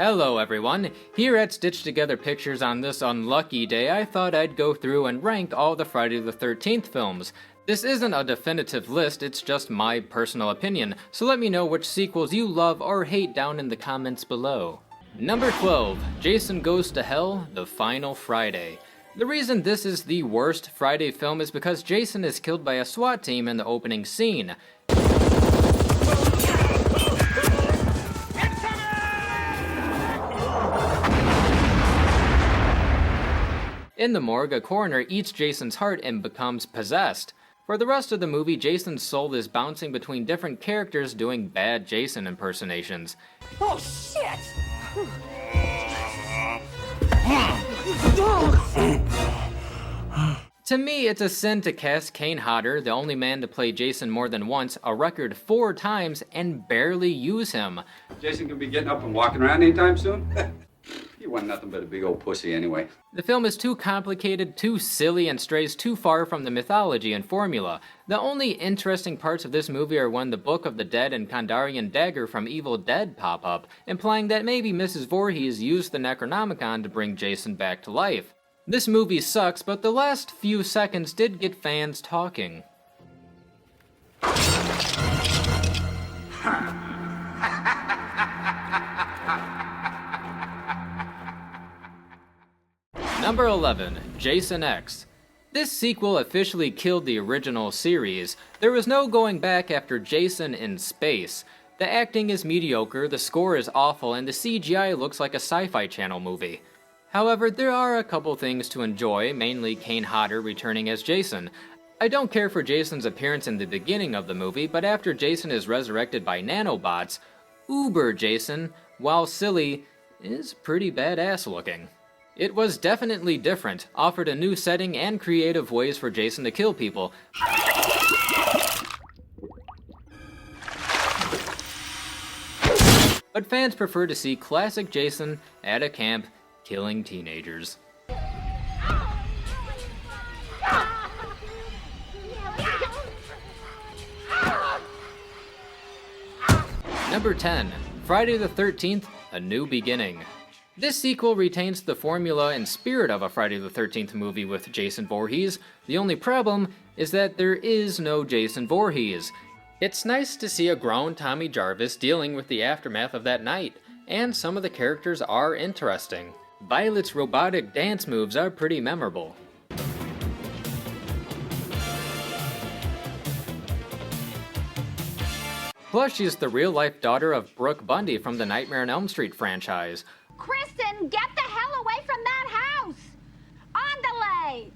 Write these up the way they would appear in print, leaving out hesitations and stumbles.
Hello everyone, here at Stitched Together Pictures on this unlucky day I thought I'd go through and rank all the Friday the 13th films. This isn't a definitive list, it's just my personal opinion, so let me know which sequels you love or hate down in the comments below. Number 12, Jason Goes to Hell, The Final Friday. The reason this is the worst Friday film is because Jason is killed by a SWAT team in the opening scene. In the morgue, a coroner eats Jason's heart and becomes possessed. For the rest of the movie, Jason's soul is bouncing between different characters doing bad Jason impersonations. Oh, shit! To me, it's a sin to cast Kane Hodder, the only man to play Jason more than once, a record 4 times, and barely use him. Jason can be getting up and walking around anytime soon? He wasn't nothing but a big old pussy anyway. The film is too complicated, too silly, and strays too far from the mythology and formula. The only interesting parts of this movie are when the Book of the Dead and Kandarian dagger from Evil Dead pop up, implying that maybe Mrs. Voorhees used the Necronomicon to bring Jason back to life. This movie sucks, but the last few seconds did get fans talking. Number 11, Jason X. This sequel officially killed the original series. There was no going back after Jason in space. The acting is mediocre, the score is awful, and the CGI looks like a Sci-Fi Channel movie. However, there are a couple things to enjoy, mainly Kane Hodder returning as Jason. I don't care for Jason's appearance in the beginning of the movie, but after Jason is resurrected by nanobots, Uber Jason, while silly, is pretty badass looking. It was definitely different, offered a new setting and creative ways for Jason to kill people. But fans prefer to see classic Jason at a camp killing teenagers. Number 10, Friday the 13th, A New Beginning. This sequel retains the formula and spirit of a Friday the 13th movie with Jason Voorhees. The only problem is that there is no Jason Voorhees. It's nice to see a grown Tommy Jarvis dealing with the aftermath of that night, and some of the characters are interesting. Violet's robotic dance moves are pretty memorable. Plus, she's the real-life daughter of Brooke Bundy from the Nightmare on Elm Street franchise. Kristen, get the hell away from that house! On delay!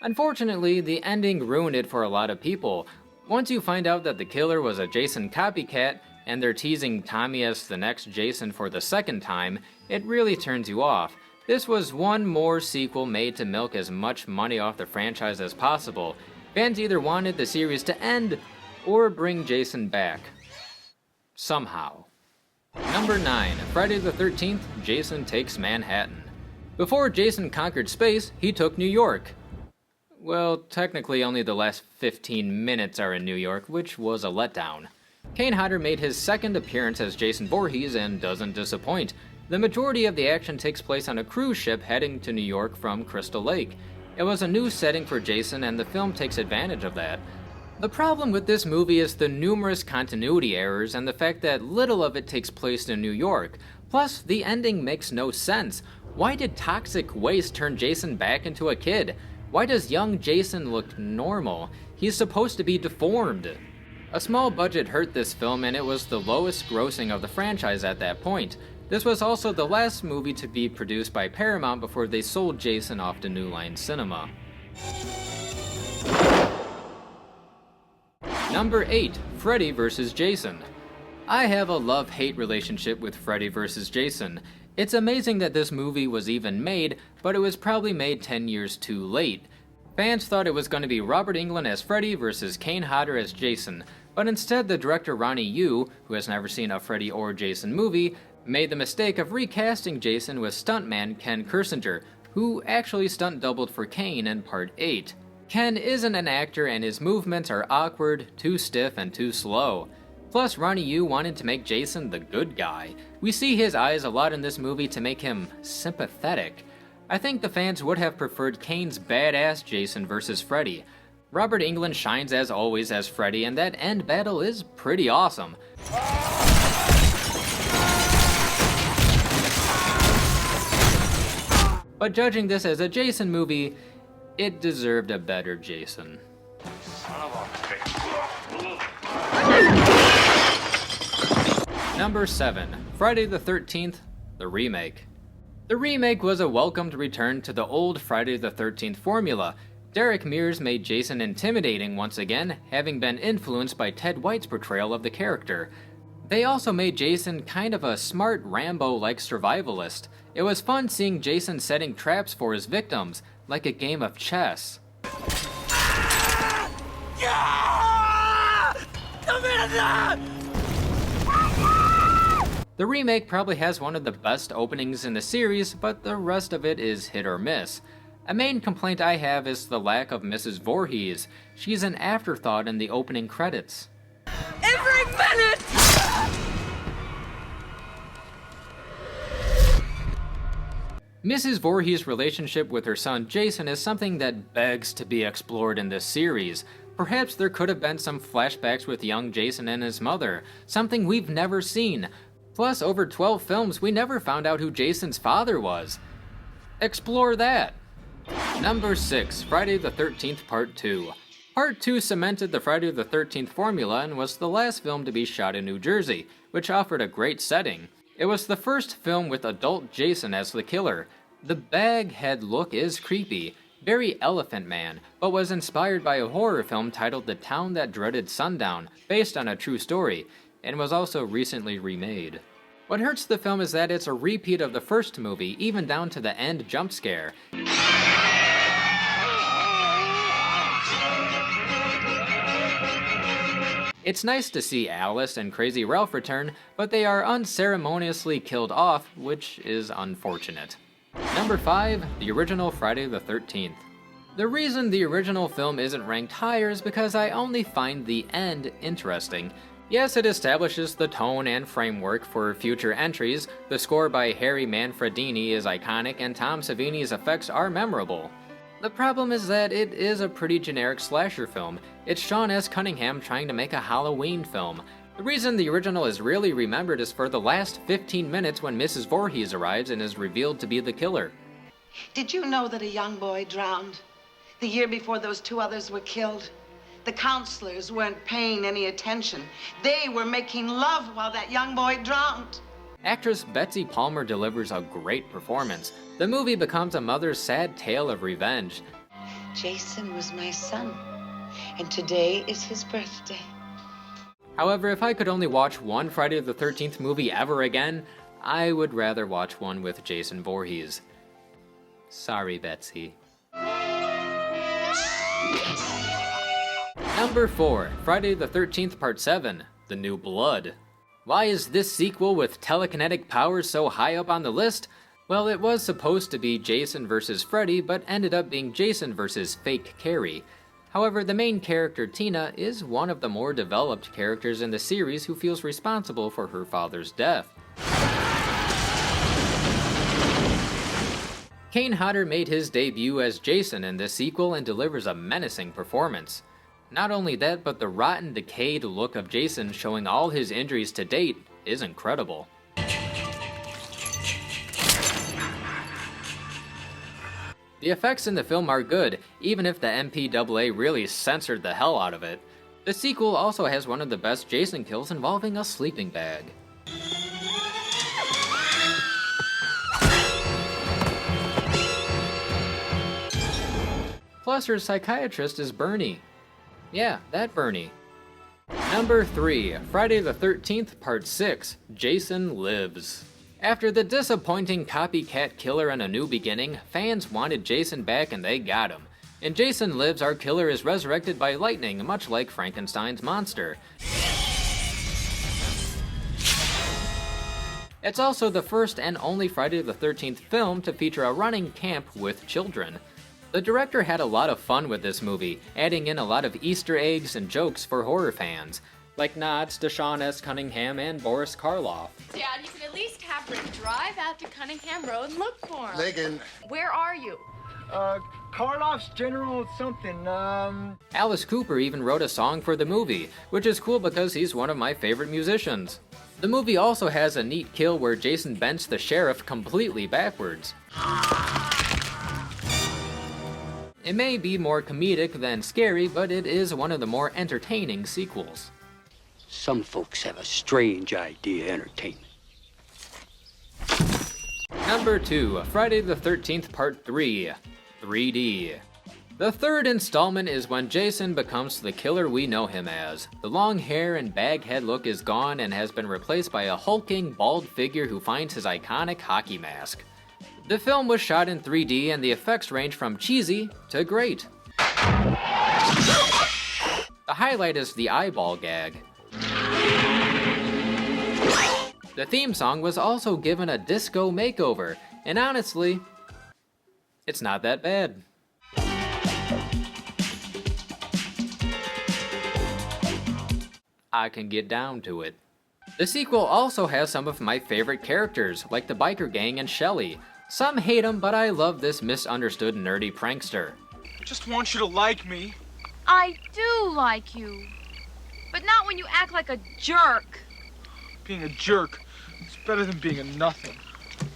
Unfortunately, the ending ruined it for a lot of people. Once you find out that the killer was a Jason copycat, and they're teasing Tommy as the next Jason for the second time, it really turns you off. This was one more sequel made to milk as much money off the franchise as possible. Fans either wanted the series to end, or bring Jason back. Somehow. Number 9, Friday the 13th, Jason Takes Manhattan. Before Jason conquered space, he took New York. Well, technically only the last 15 minutes are in New York, which was a letdown. Kane Hodder made his second appearance as Jason Voorhees and doesn't disappoint. The majority of the action takes place on a cruise ship heading to New York from Crystal Lake. It was a new setting for Jason and the film takes advantage of that. The problem with this movie is the numerous continuity errors and the fact that little of it takes place in New York. Plus, the ending makes no sense. Why did toxic waste turn Jason back into a kid? Why does young Jason look normal? He's supposed to be deformed. A small budget hurt this film and it was the lowest grossing of the franchise at that point. This was also the last movie to be produced by Paramount before they sold Jason off to New Line Cinema. Number 8, Freddy vs. Jason. I have a love-hate relationship with Freddy vs. Jason. It's amazing that this movie was even made, but it was probably made 10 years too late. Fans thought it was going to be Robert Englund as Freddy versus Kane Hodder as Jason, but instead the director Ronnie Yu, who has never seen a Freddy or Jason movie, made the mistake of recasting Jason with stuntman Ken Kirsinger, who actually stunt doubled for Kane in Part 8. Ken isn't an actor and his movements are awkward, too stiff, and too slow. Plus, Ronnie Yu wanted to make Jason the good guy. We see his eyes a lot in this movie to make him sympathetic. I think the fans would have preferred Kane's badass Jason versus Freddy. Robert Englund shines as always as Freddy, and that end battle is pretty awesome. But judging this as a Jason movie, it deserved a better Jason. Number 7. Friday the 13th, the remake. The remake was a welcomed return to the old Friday the 13th formula. Derek Mears made Jason intimidating once again, having been influenced by Ted White's portrayal of the character. They also made Jason kind of a smart Rambo-like survivalist. It was fun seeing Jason setting traps for his victims, like a game of chess. The remake probably has one of the best openings in the series, but the rest of it is hit or miss. A main complaint I have is the lack of Mrs. Voorhees. She's an afterthought in the opening credits. Every minute! Mrs. Voorhees' relationship with her son Jason is something that begs to be explored in this series. Perhaps there could have been some flashbacks with young Jason and his mother, something we've never seen. Plus, over 12 films, we never found out who Jason's father was. Explore that! Number 6. Friday the 13th Part 2. Part 2 cemented the Friday the 13th formula and was the last film to be shot in New Jersey, which offered a great setting. It was the first film with adult Jason as the killer. The baghead look is creepy, very Elephant Man, but was inspired by a horror film titled The Town That Dreaded Sundown, based on a true story, and was also recently remade. What hurts the film is that it's a repeat of the first movie, even down to the end jump scare. It's nice to see Alice and Crazy Ralph return, but they are unceremoniously killed off, which is unfortunate. Number 5. The original Friday the 13th. The reason the original film isn't ranked higher is because I only find the end interesting. Yes, it establishes the tone and framework for future entries, the score by Harry Manfredini is iconic, and Tom Savini's effects are memorable. The problem is that it is a pretty generic slasher film. It's Sean S. Cunningham trying to make a Halloween film. The reason the original is really remembered is for the last 15 minutes when Mrs. Voorhees arrives and is revealed to be the killer. Did you know that a young boy drowned the year before those 2 others were killed? The counselors weren't paying any attention. They were making love while that young boy drowned. Actress Betsy Palmer delivers a great performance. The movie becomes a mother's sad tale of revenge. Jason was my son, and today is his birthday. However, if I could only watch one Friday the 13th movie ever again, I would rather watch one with Jason Voorhees. Sorry, Betsy. Number 4. Friday the 13th Part 7. The New Blood. Why is this sequel with telekinetic powers so high up on the list? Well, it was supposed to be Jason vs. Freddy, but ended up being Jason vs. Fake Carrie. However, the main character, Tina, is one of the more developed characters in the series who feels responsible for her father's death. Kane Hodder made his debut as Jason in this sequel and delivers a menacing performance. Not only that, but the rotten, decayed look of Jason showing all his injuries to date is incredible. The effects in the film are good, even if the MPAA really censored the hell out of it. The sequel also has one of the best Jason kills involving a sleeping bag. Plus, her psychiatrist is Bernie. Yeah, that Bernie. Number 3. Friday the 13th Part 6. Jason Lives. After the disappointing copycat killer in A New Beginning, fans wanted Jason back and they got him. In Jason Lives, our killer is resurrected by lightning, much like Frankenstein's monster. It's also the first and only Friday the 13th film to feature a running camp with children. The director had a lot of fun with this movie, adding in a lot of Easter eggs and jokes for horror fans. like nods to Sean S. Cunningham and Boris Karloff. Dad, you can at least have Rick drive out to Cunningham Road and look for him. Lincoln. Where are you? Karloff's General something, Alice Cooper even wrote a song for the movie, which is cool because he's one of my favorite musicians. The movie also has a neat kill where Jason bends the sheriff completely backwards. It may be more comedic than scary, but it is one of the more entertaining sequels. Some folks have a strange idea of entertainment. Number 2, Friday the 13th Part 3, 3D. The third installment is when Jason becomes the killer we know him as. The long hair and baghead look is gone and has been replaced by a hulking, bald figure who finds his iconic hockey mask. The film was shot in 3D and the effects range from cheesy to great. The highlight is the eyeball gag. The theme song was also given a disco makeover, and honestly, it's not that bad. I can get down to it. The sequel also has some of my favorite characters, like the biker gang and Shelly. Some hate him, but I love this misunderstood nerdy prankster. I just want you to like me. I do like you. But not when you act like a jerk. Being a jerk, it's better than being a nothing.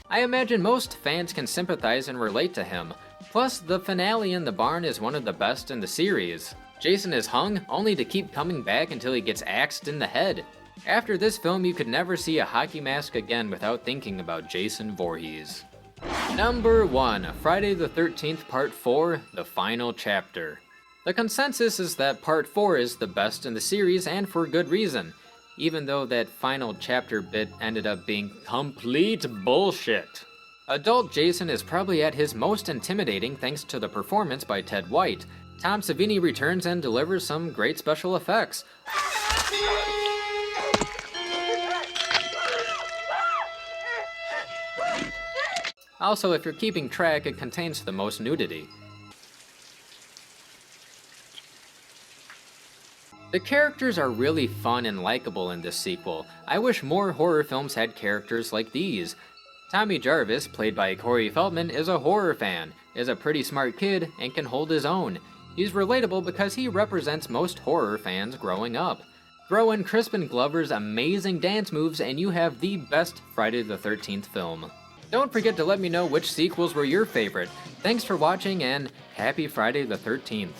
I imagine most fans can sympathize and relate to him. Plus, the finale in the barn is one of the best in the series. Jason is hung, only to keep coming back until he gets axed in the head. After this film, you could never see a hockey mask again without thinking about Jason Voorhees. Number 1, Friday the 13th Part 4, The Final Chapter. The consensus is that Part 4 is the best in the series, and for good reason, even though that final chapter bit ended up being complete bullshit. Adult Jason is probably at his most intimidating thanks to the performance by Ted White. Tom Savini returns and delivers some great special effects. Also, if you're keeping track, it contains the most nudity. The characters are really fun and likable in this sequel. I wish more horror films had characters like these. Tommy Jarvis, played by Corey Feldman, is a horror fan, is a pretty smart kid, and can hold his own. He's relatable because he represents most horror fans growing up. Throw in Crispin Glover's amazing dance moves and you have the best Friday the 13th film. Don't forget to let me know which sequels were your favorite. Thanks for watching and happy Friday the 13th.